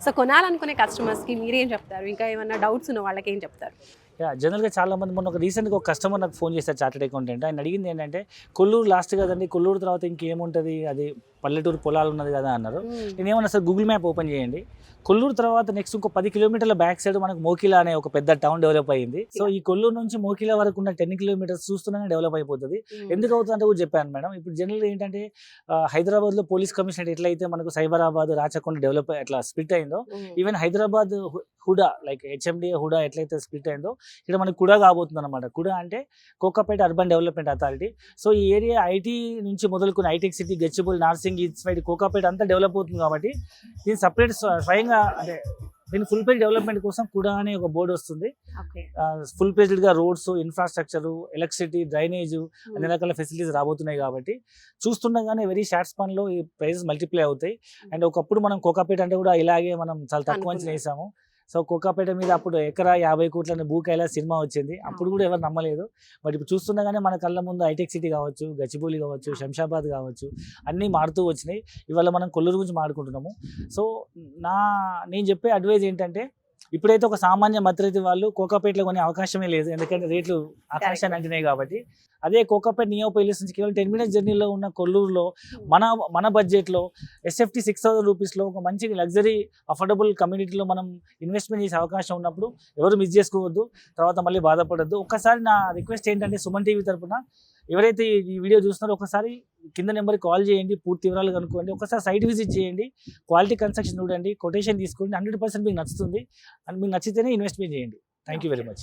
So కొనాలనుకునే కస్టమర్స్కి మీరేం చెప్తారు? ఇంకా ఏమన్నా డౌట్స్ ఉన్న వాళ్ళకి ఏం చెప్తారు? జనరల్గా చాలా మంది మొన్న రీసెంట్గా ఒక కస్టమర్ నాకు ఫోన్ చేశారు, చార్టెడ్ అకౌంటెంట్. ఆయన అడిగింది ఏంటంటే, కొల్లూరు లాస్ట్ కదండి, కొల్లూరు తర్వాత ఇంకేముంటుంది, అది పల్లెటూరు పొలాలు ఉన్నది కదా అన్నారు. నేనేమన్నా సార్ గూగుల్ మ్యాప్ ఓపెన్ చేయండి, కొల్లూరు తర్వాత నెక్స్ట్ ఇంకో 10 కిలోమీటర్ల బ్యాక్ సైడ్ మనకు మోకిలా అనే ఒక పెద్ద టౌన్ డెవలప్ అయ్యింది. సో ఈ కొల్లూరు నుంచి మోకిలా వరకు ఉన్న 10 కిలోమీటర్స్ చూస్తూనే డెవలప్ అయిపోతుంది. ఎందుకు అవుతుంది అంటే కూడా చెప్పాను మేడం. ఇప్పుడు జనరల్గా ఏంటంటే హైదరాబాద్లో పోలీస్ కమిషనరేట్ ఎట్లయితే మనకు సైబరాబాద్, రాచకొండ డెవలప్ అట్లా స్ప్లిట్ అయిందో, even Hyderabad HUDA like HMDA HUDA ఎట్లయితే స్ప్లిట్ అయిందో, ఇక్కడ మనకి కుడా కాబోతుంది అనమాట. కుడా అంటే Kokapet urban development authority. So ఈ ఏరియా ఐటీ నుంచి మొదలుకుని హైటెక్ సిటీ, గచ్చిబౌలి, నార్సింగ్, ఈస్ట్ సైడ్ కోకాపేట అంతా డెవలప్ అవుతుంది కాబట్టి దీని సపరేట్ స్వయంగా అంటే దీని ఫుల్ పేజ్ డెవలప్మెంట్ కోసం కుడా అనే ఒక బోర్డు వస్తుంది. ఫుల్ పేజ్డ్గా రోడ్స్, ఇన్ఫ్రాస్ట్రక్చర్, ఎలక్ట్రిసిటీ, డ్రైనేజ్ అన్ని రకాల ఫెసిలిటీస్ రాబోతున్నాయి కాబట్టి చూస్తుండగానే వెరీ షార్ట్ స్పాన్లో ఈ ప్రైజెస్ మల్టిప్లై అవుతాయి. అండ్ ఒకప్పుడు మనం కోకాపేట అంటే కూడా ఇలాగే మనం చాలా తక్కువ అంచనా వేసాము. సో కోకాపేట మీద అప్పుడు ఎకరా 50 కోట్లని భూ కైలాస్ సినిమా వచ్చింది, అప్పుడు కూడా ఎవరు నమ్మలేదు. బట్ ఇప్పుడు చూస్తుండగానే మన కళ్ళ ముందు హైటెక్ సిటీ కావచ్చు, గచ్చిబౌలి కావచ్చు, శంషాబాద్ కావచ్చు, అన్నీ మారుతూ వచ్చినాయి. ఇవాళ మనం కొల్లూరు గురించి మాట్లాడుకుంటున్నాము. సో నేను చెప్పే అడ్వైజ్ ఏంటంటే, ఇప్పుడైతే ఒక సామాన్య మధ్యతరగతి వాళ్ళు కోకాపేటలో కొనే అవకాశమే లేదు, ఎందుకంటే రేట్లు ఆకాశాన్ని అంటున్నాయి కాబట్టి. అదే కోకాపేట నియర్ ప్లేస్ నుంచి కేవలం 10 మినిట్స్ జర్నీలో ఉన్న కొల్లూరులో మన బడ్జెట్లో ఎస్ఎఫ్టీ 6,000 రూపీస్లో ఒక మంచి లగ్జరీ అఫోర్డబుల్ కమ్యూనిటీలో మనం ఇన్వెస్ట్మెంట్ చేసే అవకాశం ఉన్నప్పుడు ఎవరు మిస్ చేసుకోవద్దు, తర్వాత మళ్ళీ బాధపడద్దు. ఒక్కసారి నా రిక్వెస్ట్ ఏంటంటే, సుమన్ టీవీ తరపున ఎవరైతే ఈ వీడియో చూస్తున్నారో ఒకసారి కింద నెంబర్కి కాల్ చేయండి, పూర్తి వివరాలు కనుక్కోండి, ఒకసారి సైట్ విజిట్ చేయండి, క్వాలిటీ కన్స్ట్రక్షన్ చూడండి, కొటేషన్ తీసుకోండి, 100% మీకు నచ్చుతుంది. అండ్ మీకు నచ్చితేనే ఇన్వెస్ట్మెంట్ చేయండి. Thank you very much.